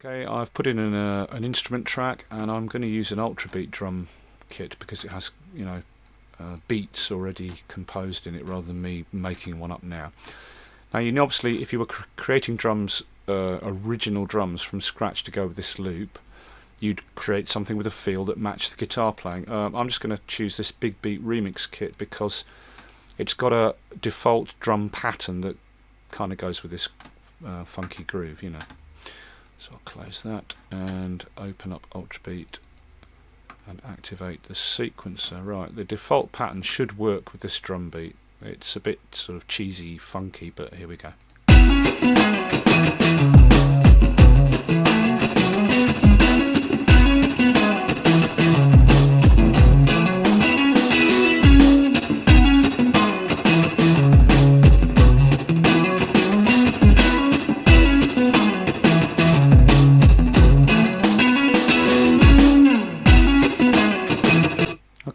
Okay, I've put in an instrument track, and I'm going to use an ultra beat drum kit because it has, beats already composed in it rather than me making one up now. Now, obviously, if you were creating drums, original drums from scratch to go with this loop, you'd create something with a feel that matched the guitar playing. I'm just going to choose this Big Beat Remix kit because it's got a default drum pattern that kind of goes with this funky groove, So I'll close that and open up Ultrabeat and activate the sequencer. Right, the default pattern should work with this drum beat. It's a bit sort of cheesy, funky, but here we go.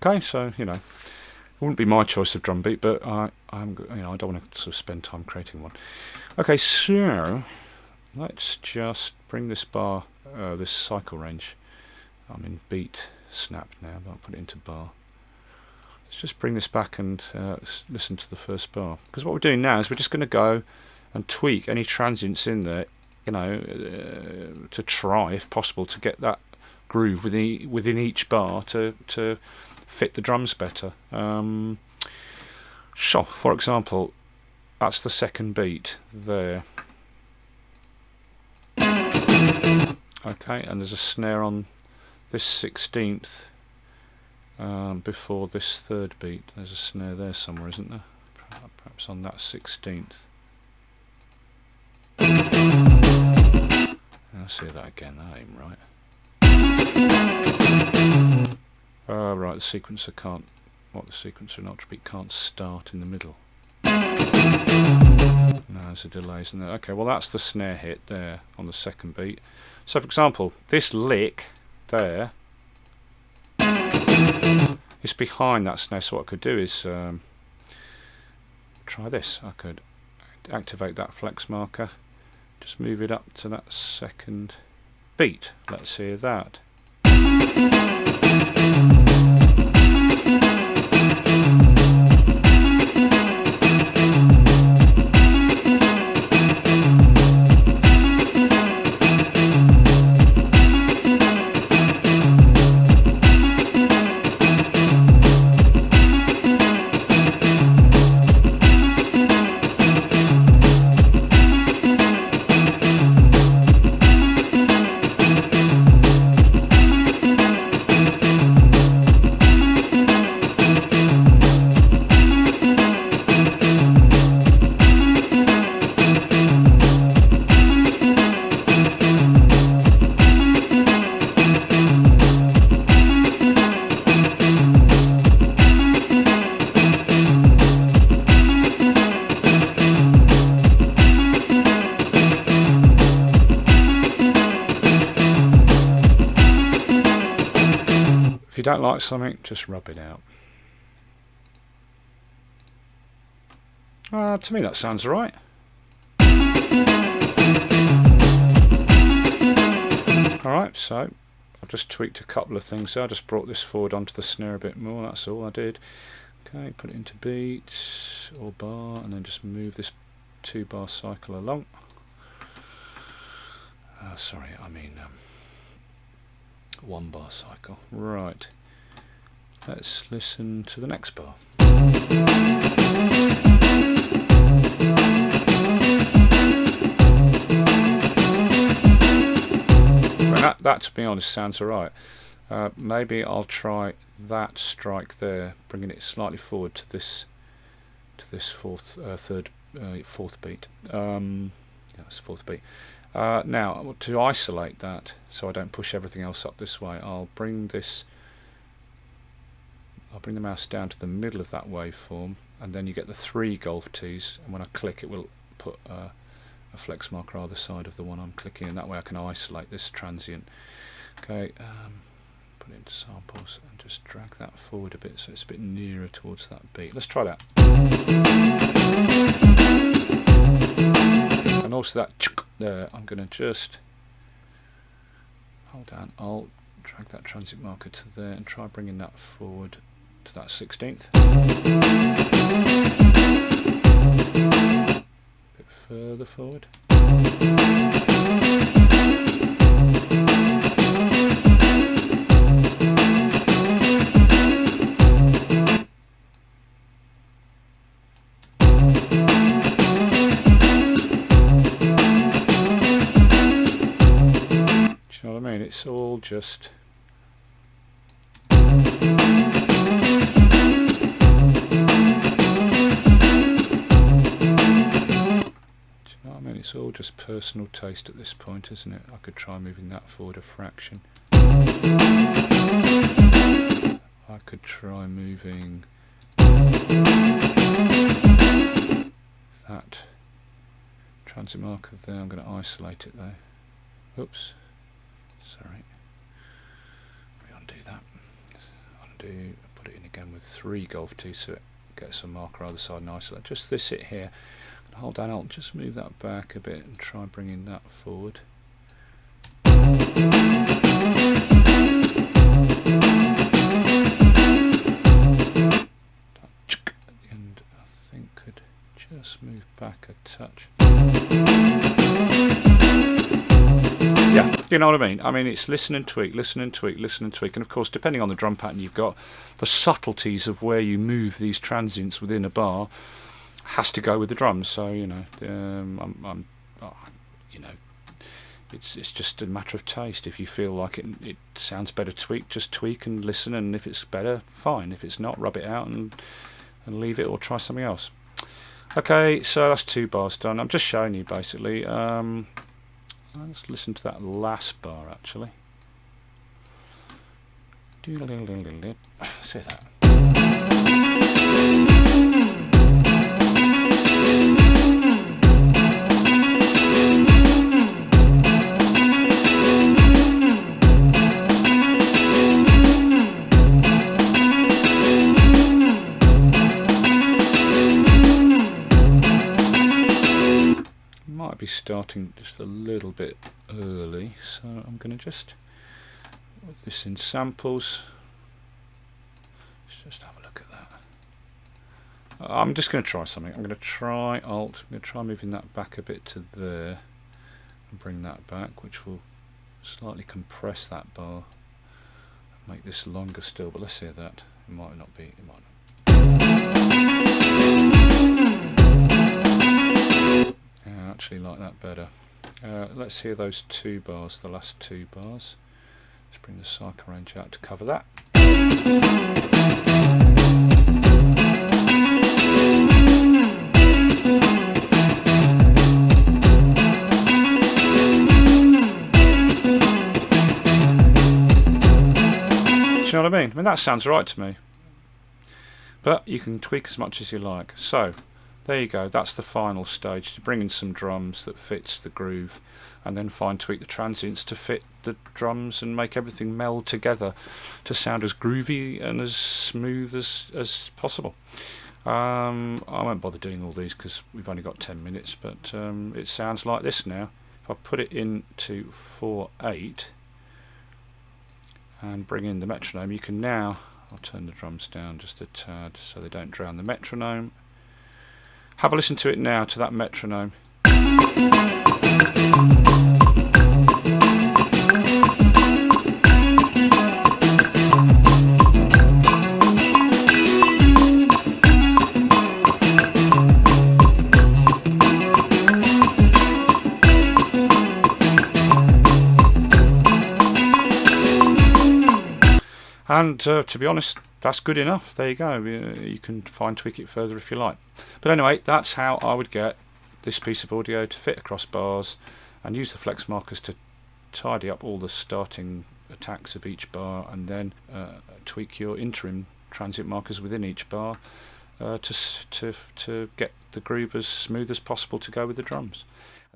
Okay, so it wouldn't be my choice of drum beat, but I don't want to sort of spend time creating one. Okay, so let's just bring this bar, this cycle range. I'm in beat snap now, but I'll put it into bar. Let's just bring this back and listen to the first bar. Because what we're doing now is we're just going to go and tweak any transients in there, to try, if possible, to get that groove within each bar to fit the drums better. So, for example, that's the second beat there. Okay, and there's a snare on this 16th before this third beat. There's a snare there somewhere, isn't there? Perhaps on that 16th. I'll see that again, that ain't right. Right, the sequencer can't. The sequencer in Ultrabeat can't start in the middle. No, there's a delay, isn't there? Okay, well that's the snare hit there on the second beat. So, for example, this lick there is behind that snare. So what I could do is try this. I could activate that flex marker, just move it up to that second beat. Let's hear that. If you don't like something, just rub it out. To me that sounds right. Alright, so I've just tweaked a couple of things there. I just brought this forward onto the snare a bit more, that's all I did. Okay, put it into beat or bar, and then just move this 2-bar cycle along. Sorry, I mean 1-bar cycle. Right, let's listen to the next bar. Well, that to be honest sounds alright. Maybe I'll try that strike there, bringing it slightly forward to this fourth beat. That's fourth beat. Now, to isolate that, so I don't push everything else up this way, I'll bring the mouse down to the middle of that waveform, and then you get the 3 golf tees, and when I click it will put a flex marker either side of the one I'm clicking, and that way I can isolate this transient. Okay, put it into samples and just drag that forward a bit so it's a bit nearer towards that beat. Let's try that. And also that there, I'm going to just hold down Alt, drag that transit marker to there and try bringing that forward to that 16th. A bit further forward. It's all just it's all just personal taste at this point, isn't it? I could try moving that forward a fraction. I could try moving that transit marker there. I'm going to isolate it though. Oops. Sorry. Undo that. Undo. Put it in again with 3 golf tees so it gets a marker either side and isolate. Just this it here. Hold down Alt. Just move that back a bit and try bringing that forward. At the end, I think could just move back a touch. Yeah, you know what I mean? I mean, it's listen and tweak, listen and tweak, listen and tweak. And of course, depending on the drum pattern you've got, the subtleties of where you move these transients within a bar has to go with the drums. So, you know, it's just a matter of taste. If you feel like it sounds better tweak, just tweak and listen. And if it's better, fine. If it's not, rub it out and leave it or try something else. Okay, so that's 2 bars done. I'm just showing you basically. Let's listen to that last bar actually. See that. Might be starting just a little bit early, so I'm going to just with this in samples. Let's just have a look at that. I'm just going to try something. I'm going to try Alt. I'm going to try moving that back a bit to there and bring that back, which will slightly compress that bar, make this longer still. But let's hear that. It might not be. It might not. I actually like that better. Let's hear those 2 bars, the last 2 bars. Let's bring the cycle range out to cover that. Do you know what I mean? I mean, that sounds right to me. But you can tweak as much as you like. So, there you go, that's the final stage, to bring in some drums that fits the groove and then fine tweak the transients to fit the drums and make everything meld together to sound as groovy and as smooth as possible. I won't bother doing all these because we've only got 10 minutes, but it sounds like this now. If I put it into 4/8 and bring in the metronome, you can now, I'll turn the drums down just a tad so they don't drown the metronome. Have a listen to it now, to that metronome. And to be honest, that's good enough. There you go. You can fine tweak it further if you like. But anyway, that's how I would get this piece of audio to fit across bars and use the flex markers to tidy up all the starting attacks of each bar, and then tweak your interim transit markers within each bar to get the groove as smooth as possible to go with the drums.